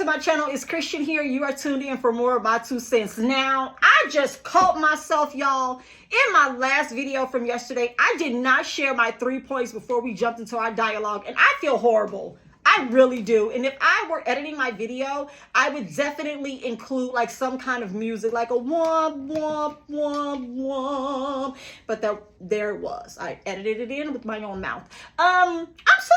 to my channel. It's Christian here. You are tuned in for more of my 2 cents. Now, I just caught myself, y'all. In my last video from yesterday, I did not share my 3 points before we jumped into our dialogue, and I feel horrible. I really do. And if I were editing my video, I would definitely include like some kind of music, like a womp, womp, womp, womp. But there it was. I edited it in with my own mouth. I'm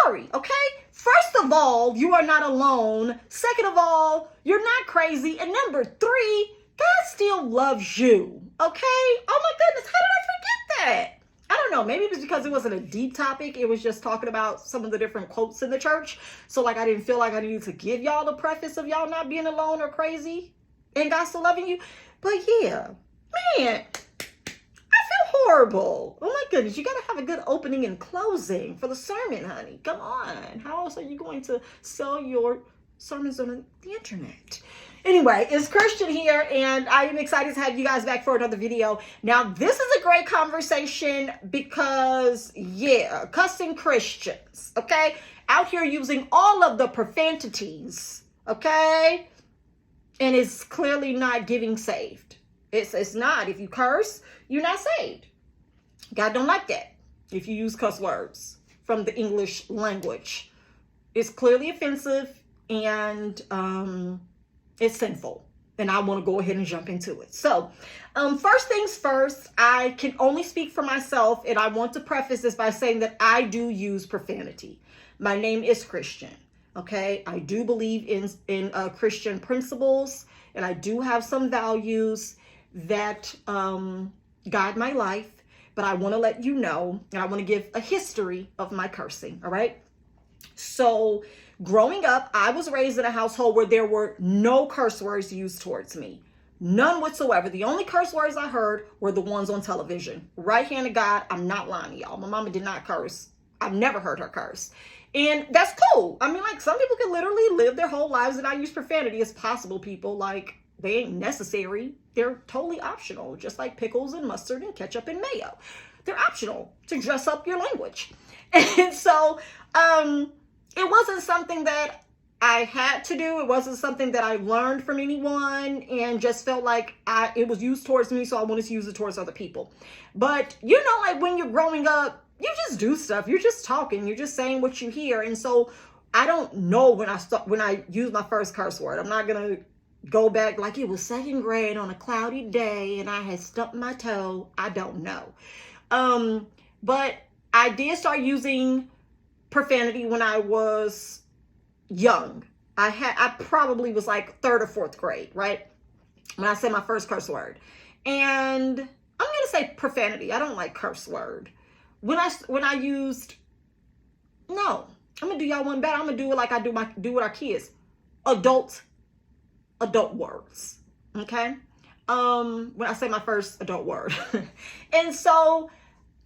sorry, okay? First of all, you are not alone. Second of all, you're not crazy. And number 3, God still loves you, okay? Oh my goodness, how did I forget that? I don't know, maybe it was because it wasn't a deep topic. It was just talking about some of the different quotes in the church. So like I didn't feel like I needed to give y'all the preface of y'all not being alone or crazy and God still loving you. But yeah, man, I feel horrible. Oh my goodness, you gotta have a good opening and closing for the sermon, honey. Come on. How else are you going to sell your sermons on the internet? Anyway, it's Christian here, and I am excited to have you guys back for another video. Now, this is a great conversation because, yeah, cussing Christians, okay? Out here using all of the profanities, okay? And it's clearly not giving saved. It's not. If you curse, you're not saved. God don't like that if you use cuss words from the English language. It's clearly offensive, and it's sinful, and I want to go ahead and jump into it. So, first things first, I can only speak for myself, and I want to preface this by saying that I do use profanity. My name is Christian, okay? I do believe in Christian principles, and I do have some values that guide my life, but I want to let you know, and I want to give a history of my cursing, all right? So, growing up, I was raised in a household where there were no curse words used towards me. None whatsoever. The only curse words I heard were the ones on television. Right hand of God, I'm not lying to y'all. My mama did not curse. I've never heard her curse. And that's cool. I mean, like, some people can literally live their whole lives and not use profanity. It's possible, people. Like, they ain't necessary. They're totally optional. Just like pickles and mustard and ketchup and mayo. They're optional to dress up your language. And so, it wasn't something that I had to do. It wasn't something that I learned from anyone and just felt like it was used towards me, so I wanted to use it towards other people. But, you know, like when you're growing up, you just do stuff. You're just talking. You're just saying what you hear. And so I don't know when I used my first curse word. I'm not going to go back like it was 2nd grade on a cloudy day and I had stubbed my toe. I don't know. But I did start using profanity when I was young. I probably was like 3rd or 4th grade, right? When I said my first curse word. And I'm going to say profanity. I don't like curse word. When I used, no, I'm going to do y'all one better. I'm going to do it like I do with our kids. Adult words. Okay? When I say my first adult word. And so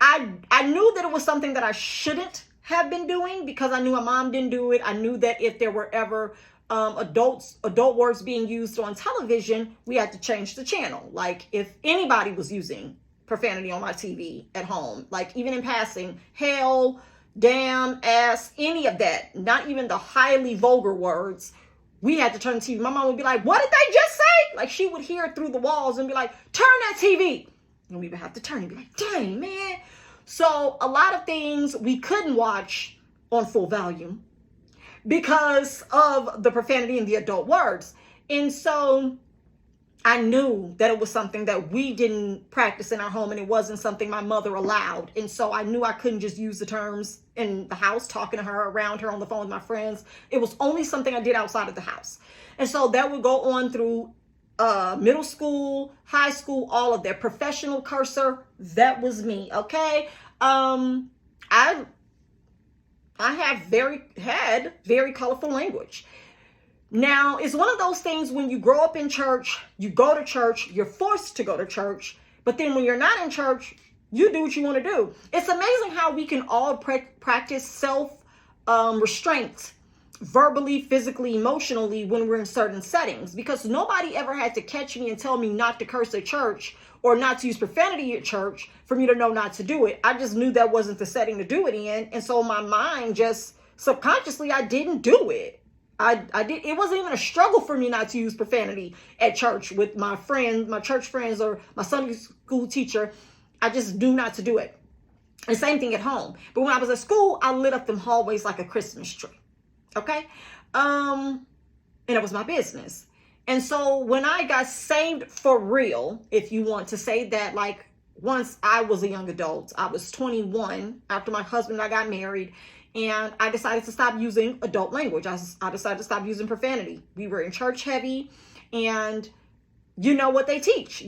I knew that it was something that I shouldn't have been doing because I knew my mom didn't do it. I knew that if there were ever adult words being used on television, we had to change the channel. Like if anybody was using profanity on my TV at home, like even in passing, hell, damn, ass, any of that, not even the highly vulgar words, we had to turn the TV. My mom would be like, what did they just say? Like she would hear through the walls and be like, turn that TV. And we would have to turn and be like, dang, man. So a lot of things we couldn't watch on full volume because of the profanity and the adult words. And so I knew that it was something that we didn't practice in our home and it wasn't something my mother allowed. And so I knew I couldn't just use the terms in the house, talking to her, around her, on the phone with my friends. It was only something I did outside of the house. And so that would go on through middle school, high school, all of that. Professional cursor, that was me, okay? I had very colorful language. Now, it's one of those things when you grow up in church, you go to church, you're forced to go to church, but then when you're not in church, you do what you want to do. It's amazing how we can all practice self-restraint verbally, physically, emotionally when we're in certain settings, because nobody ever had to catch me and tell me not to curse at church or not to use profanity at church for me to know not to do it. I just knew that wasn't the setting to do it in. And so my mind just subconsciously, I didn't do it. It wasn't even a struggle for me not to use profanity at church with my friends, my church friends, or my Sunday school teacher. I just knew not to do it. And same thing at home. But when I was at school, I lit up them hallways like a Christmas tree. Okay? And it was my business. And so when I got saved for real, if you want to say that, like once I was a young adult, I was 21 after my husband and I got married, and I decided to stop using adult language. I decided to stop using profanity. We were in church heavy, and you know what they teach,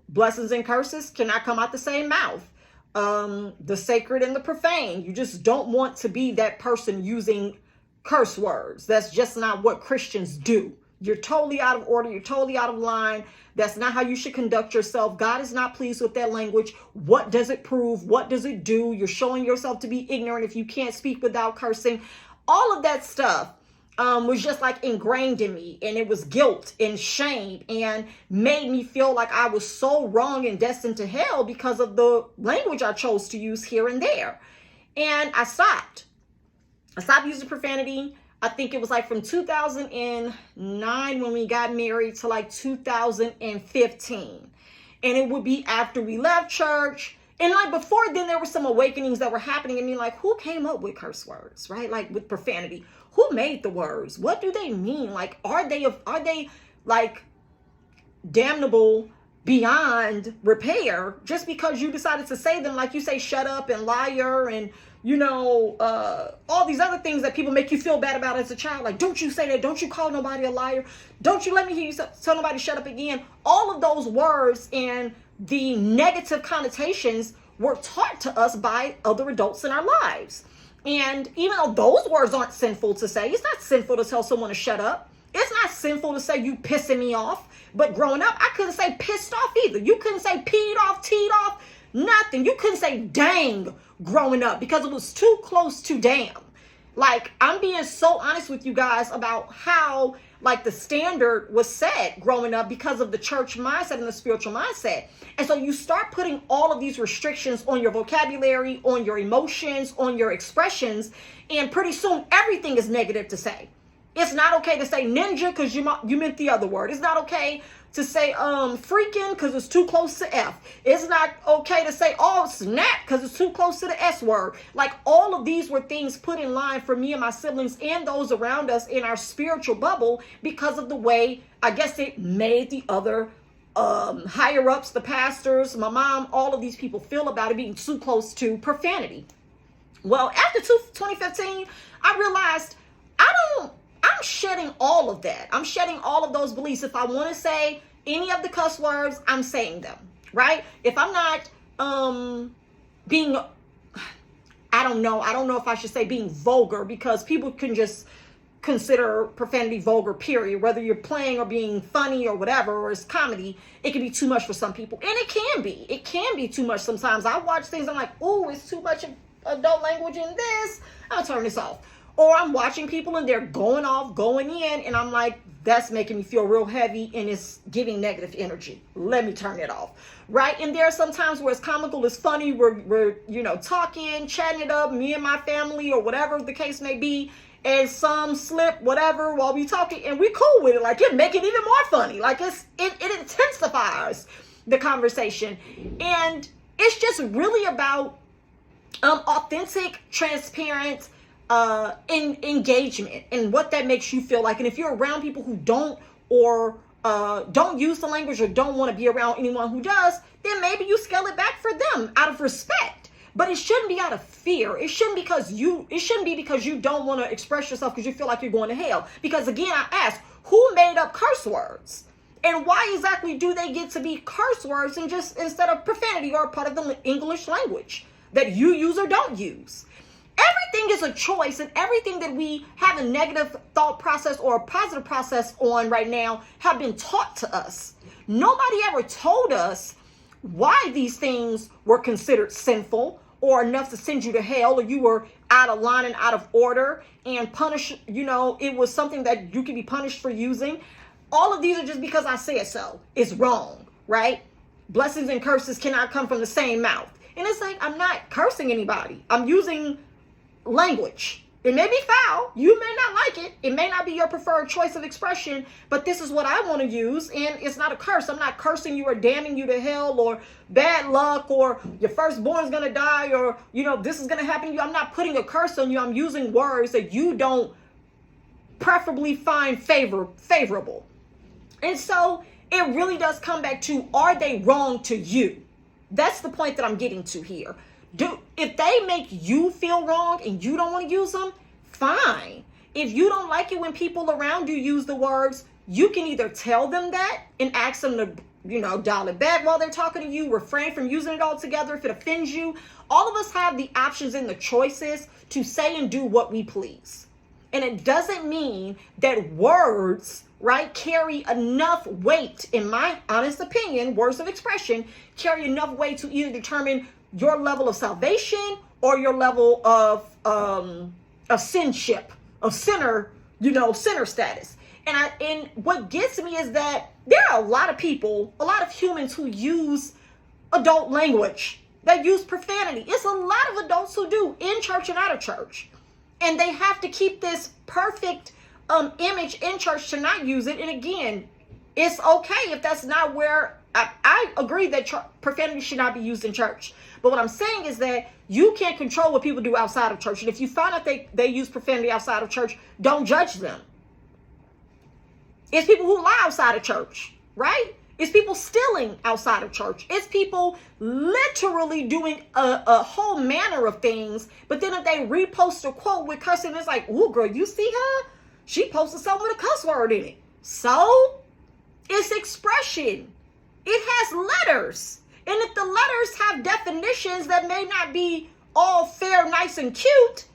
blessings and curses cannot come out the same mouth. The sacred and the profane. You just don't want to be that person using curse words. That's just not what Christians do. You're totally out of order. You're totally out of line. That's not how you should conduct yourself. God is not pleased with that language. What does it prove? What does it do? You're showing yourself to be ignorant if you can't speak without cursing. All of that stuff was just like ingrained in me, and it was guilt and shame and made me feel like I was so wrong and destined to hell because of the language I chose to use here and there. And I stopped using profanity. I think it was like from 2009 when we got married to like 2015. And it would be after we left church. And like before then, there were some awakenings that were happening in me. Like, who came up with curse words, right? Like with profanity. Who made the words? What do they mean? Like, are they like damnable beyond repair just because you decided to say them? Like you say, shut up and liar and all these other things that people make you feel bad about as a child. Like, don't you say that. Don't you call nobody a liar. Don't you let me hear you tell nobody shut up again. All of those words and the negative connotations were taught to us by other adults in our lives. And even though those words aren't sinful to say, it's not sinful to tell someone to shut up. It's not sinful to say you pissing me off. But growing up, I couldn't say pissed off either. You couldn't say peed off, teed off, nothing. You couldn't say dang growing up because it was too close to damn. Like, I'm being so honest with you guys about how like the standard was set growing up because of the church mindset and the spiritual mindset. And so you start putting all of these restrictions on your vocabulary, on your emotions, on your expressions, and pretty soon everything is negative to say. It's not okay to say ninja because you meant the other word. It's not okay to say freaking because it's too close to F. It's not okay to say oh snap because it's too close to the S word. Like, all of these were things put in line for me and my siblings and those around us in our spiritual bubble because of the way, I guess, it made the other higher ups, the pastors, my mom, all of these people feel about it being too close to profanity. Well, after 2015, I realized I'm shedding all of that. I'm shedding all of those beliefs. If I want to say any of the cuss words, I'm saying them, right? If I'm not being, I don't know if I should say being vulgar, because people can just consider profanity vulgar, period. Whether you're playing or being funny or whatever, or it's comedy, it can be too much for some people. And it can be too much sometimes. I watch things, I'm like, oh, it's too much adult language in this. I'll turn this off. Or I'm watching people and they're going off, going in, and I'm like, that's making me feel real heavy and it's giving negative energy. Let me turn it off, right? And there are some times where it's comical, it's funny, we're talking, chatting it up, me and my family or whatever the case may be, and some slip, whatever, while we talking, and we cool with it. Like, it make it even more funny. Like, it intensifies the conversation. And it's just really about authentic, transparent, engagement and what that makes you feel like. And if you're around people who don't use the language or don't want to be around anyone who does, then maybe you scale it back for them out of respect. But it shouldn't be out of fear. It shouldn't be because you don't want to express yourself because you feel like you're going to hell. Because again, I ask, who made up curse words? And why exactly do they get to be curse words and just instead of profanity or part of the English language that you use or don't use? Everything is a choice, and everything that we have a negative thought process or a positive process on right now have been taught to us. Nobody ever told us why these things were considered sinful or enough to send you to hell, or you were out of line and out of order and punished, it was something that you could be punished for using. All of these are just because I said so. It's wrong, right? Blessings and curses cannot come from the same mouth. And it's like, I'm not cursing anybody. I'm using language. It may be foul. You may not like it. It may not be your preferred choice of expression, but this is what I want to use, and it's not a curse. I'm not cursing you or damning you to hell or bad luck or your firstborn's going to die or, this is going to happen to you. I'm not putting a curse on you. I'm using words that you don't preferably find favorable. And so it really does come back to, are they wrong to you? That's the point that I'm getting to here. If they make you feel wrong and you don't want to use them, fine. If you don't like it when people around you use the words, you can either tell them that and ask them to, dial it back while they're talking to you, refrain from using it altogether if it offends you. All of us have the options and the choices to say and do what we please. And it doesn't mean that words, right, carry enough weight, in my honest opinion, words of expression, carry enough weight to either determine your level of salvation or your level of sinship, of sinner status. And what gets me is that there are a lot of people, a lot of humans who use adult language, that use profanity. It's a lot of adults who do, in church and out of church. And they have to keep this perfect image in church to not use it. And again, it's okay if that's not where, I agree that profanity should not be used in church. But what I'm saying is that you can't control what people do outside of church. And if you find out they use profanity outside of church, don't judge them. It's people who lie outside of church, right? It's people stealing outside of church. It's people literally doing a whole manner of things. But then if they repost a quote with cussing, it's like, ooh, girl, you see her? She posted something with a cuss word in it. So it's expression. It has letters. And if the letters have definitions that may not be all fair, nice, and cute,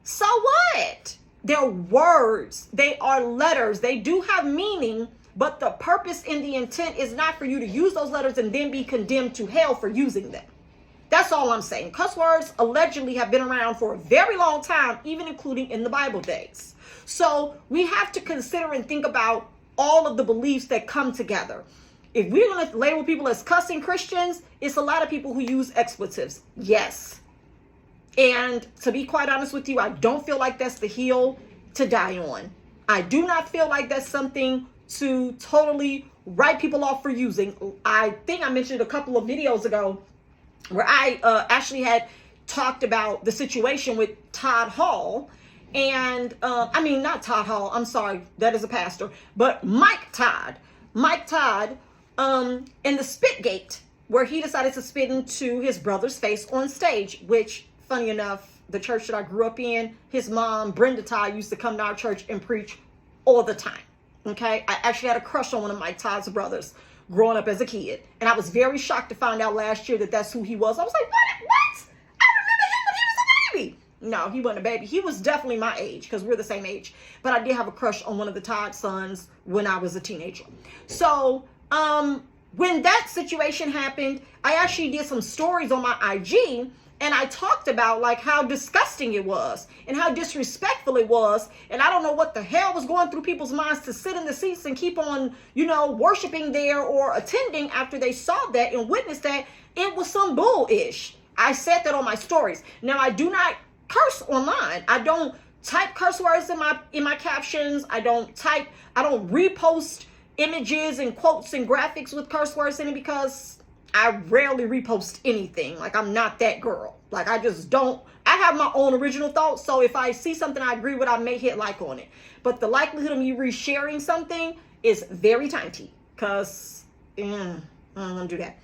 so what? They're words. They are letters. They do have meaning, but the purpose and the intent is not for you to use those letters and then be condemned to hell for using them. That's all I'm saying. Cuss words allegedly have been around for a very long time, even including in the Bible days. So we have to consider and think about all of the beliefs that come together. If we're going to label people as cussing Christians, it's a lot of people who use expletives. Yes. And to be quite honest with you, I don't feel like that's the hill to die on. I do not feel like that's something to totally write people off for using. I think I mentioned a couple of videos ago where I actually had talked about the situation with Todd Hall. And not Todd Hall. I'm sorry. That is a pastor. But Mike Todd, and the Spitgate, where he decided to spit into his brother's face on stage, which, funny enough, the church that I grew up in, his mom, Brenda Todd, used to come to our church and preach all the time. Okay? I actually had a crush on one of Mike Todd's brothers growing up as a kid. And I was very shocked to find out last year that that's who he was. I was like, what? I remember him when he was a baby. No, he wasn't a baby. He was definitely my age because we're the same age. But I did have a crush on one of the Todd sons when I was a teenager. So, when that situation happened, I actually did some stories on my IG, and I talked about like how disgusting it was and how disrespectful it was. And I don't know what the hell was going through people's minds to sit in the seats and keep on, worshiping there or attending after they saw that and witnessed that. It was some bull-ish. I said that on my stories. Now, I do not curse online. I don't type curse words in my captions. I don't repost images and quotes and graphics with curse words in it because I rarely repost anything. Like, I'm not that girl. Like, I just don't. I have my own original thoughts. So if I see something I agree with, I may hit like on it. But the likelihood of me resharing something is very tiny because I don't do that.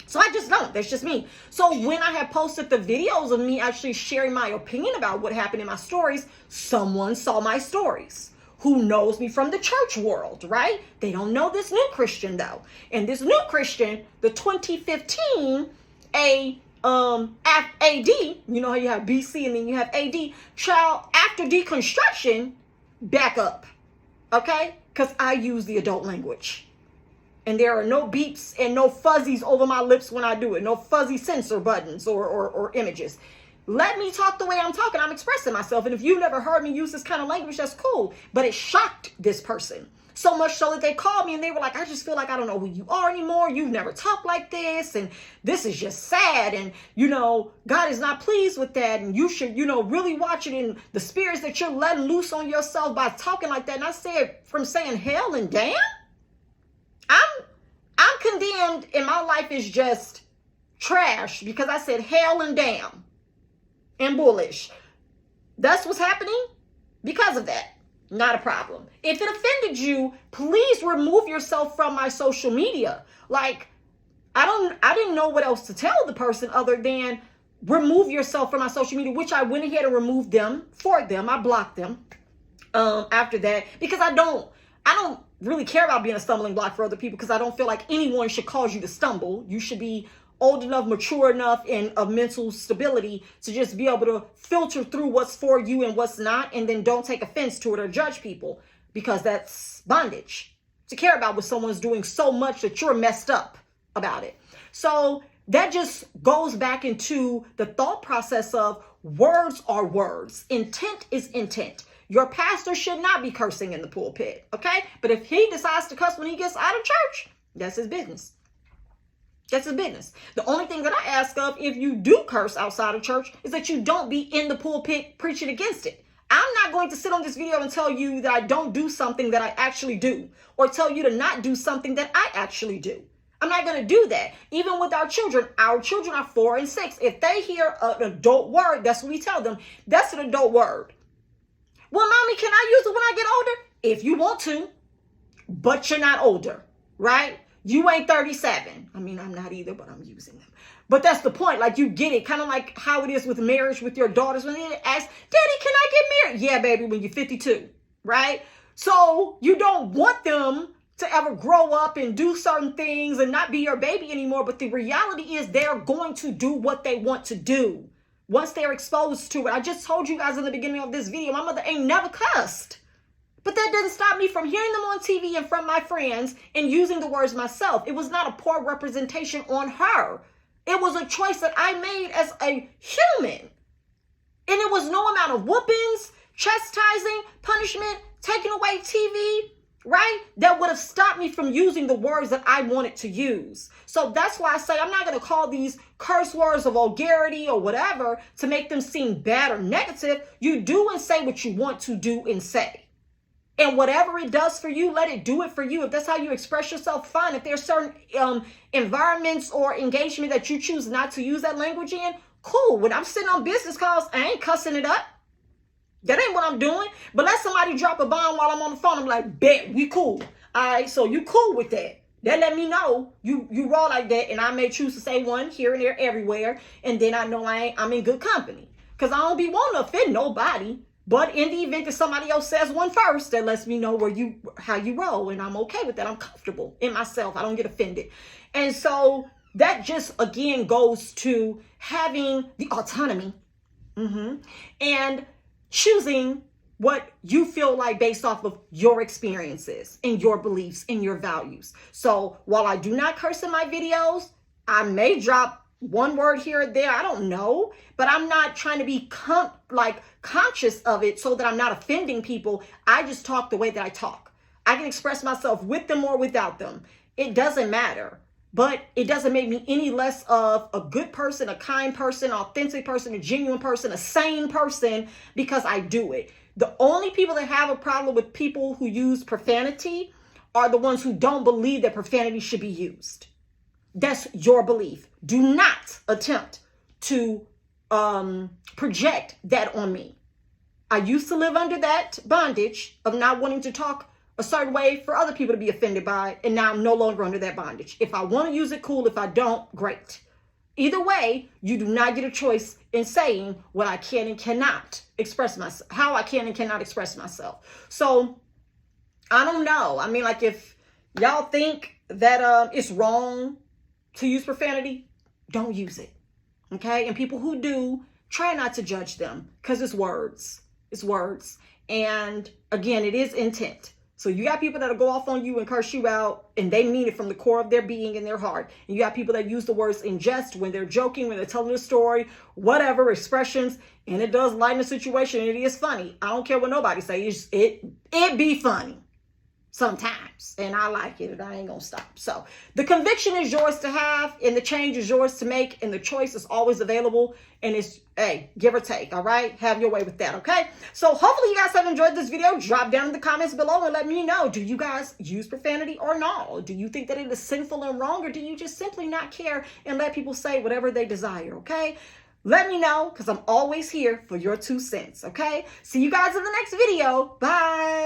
So I just don't. That's just me. So when I had posted the videos of me actually sharing my opinion about what happened in my stories, someone saw my stories who knows me from the church world, right? They don't know this new Christian though. And this new Christian, the 2015 AD, you know how you have BC and then you have AD, child, after deconstruction, back up, okay? Because I use the adult language. And there are no beeps and no fuzzies over my lips when I do it. No fuzzy censor buttons or images. Let me talk the way I'm talking. I'm expressing myself. And if you've never heard me use this kind of language, that's cool. But it shocked this person. So much so that they called me and they were like, I just feel like I don't know who you are anymore. You've never talked like this. And this is just sad. And, God is not pleased with that. And you should, really watch it in the spirits that you're letting loose on yourself by talking like that. And I said, from saying hell and damn, I'm condemned and my life is just trash because I said hell and damn and bullish. That's what's happening because of that. Not a problem. If it offended you, please remove yourself from my social media. Like, I didn't know what else to tell the person other than remove yourself from my social media, which I went ahead and removed them for them. I blocked them after that because I don't really care about being a stumbling block for other people because I don't feel like anyone should cause you to stumble. You should be old enough, mature enough, and of mental stability to just be able to filter through what's for you and what's not, and then don't take offense to it or judge people because that's bondage. To care about what someone's doing so much that you're messed up about it. So that just goes back into the thought process of words are words. Intent is intent. Your pastor should not be cursing in the pulpit, okay? But if he decides to cuss when he gets out of church, that's his business. That's his business. The only thing that I ask of if you do curse outside of church is that you don't be in the pulpit preaching against it. I'm not going to sit on this video and tell you that I don't do something that I actually do, or tell you to not do something that I actually do. I'm not going to do that. Even with our children are 4 and 6. If they hear an adult word, that's what we tell them. That's an adult word. Well, mommy, can I use it when I get older? If you want to, but you're not older, right? You ain't 37. I mean, I'm not either, but I'm using them. But that's the point. Like, you get it. Kind of like how it is with marriage with your daughters. When they ask, Daddy, can I get married? Yeah, baby, when you're 52, right? So you don't want them to ever grow up and do certain things and not be your baby anymore. But the reality is they're going to do what they want to do once they're exposed to it. I just told you guys in the beginning of this video, my mother ain't never cussed. But that didn't stop me from hearing them on TV and from my friends and using the words myself. It was not a poor representation on her. It was a choice that I made as a human. And it was no amount of whoopings, chastising, punishment, taking away TV, right? That would have stopped me from using the words that I wanted to use. So that's why I say I'm not going to call these curse words of vulgarity or whatever to make them seem bad or negative. You do and say what you want to do and say. And whatever it does for you, let it do it for you. If that's how you express yourself, fine. If there's certain environments or engagement that you choose not to use that language in, cool. When I'm sitting on business calls, I ain't cussing it up. That ain't what I'm doing. But let somebody drop a bomb while I'm on the phone. I'm like, bet, we cool. All right, so you cool with that. That let me know you roll like that, and I may choose to say one here and there everywhere, and then I know I'm in good company. Because I don't be wanting to offend nobody. But in the event that somebody else says one first, that lets me know how you roll. And I'm okay with that. I'm comfortable in myself. I don't get offended. And so that just, again, goes to having the autonomy and choosing what you feel like based off of your experiences and your beliefs and your values. So while I do not curse in my videos, I may drop one word here or there, I don't know, but I'm not trying to be conscious of it so that I'm not offending people. I just talk the way that I talk. I can express myself with them or without them. It doesn't matter, but it doesn't make me any less of a good person, a kind person, an authentic person, a genuine person, a sane person because I do it. The only people that have a problem with people who use profanity are the ones who don't believe that profanity should be used. That's your belief. Do not attempt to project that on me. I used to live under that bondage of not wanting to talk a certain way for other people to be offended by it, and now I'm no longer under that bondage. If I want to use it, cool. If I don't, great. Either way, you do not get a choice in saying what I can and cannot express myself, how I can and cannot express myself. So I don't know. I mean, like, if y'all think that it's wrong to use profanity, don't use it. Okay? And people who do, try not to judge them because it's words. It's words. And again, it is intent. So you got people that'll go off on you and curse you out, and they mean it from the core of their being and their heart. And you got people that use the words in jest when they're joking, when they're telling a story, whatever, expressions, and it does lighten the situation, and it is funny. I don't care what nobody says. It be funny. sometimes, and I like it, and I ain't gonna stop. So the conviction is yours to have, and the change is yours to make, and the choice is always available, and it's, hey, give or take. All right, have your way with that. Okay, so hopefully you guys have enjoyed this video. Drop down in the comments below and let me know, do you guys use profanity or not? Do you think that it is sinful and wrong, or do you just simply not care and let people say whatever they desire? Okay, let me know, because I'm always here for your 2 cents. Okay, see you guys in the next video. Bye.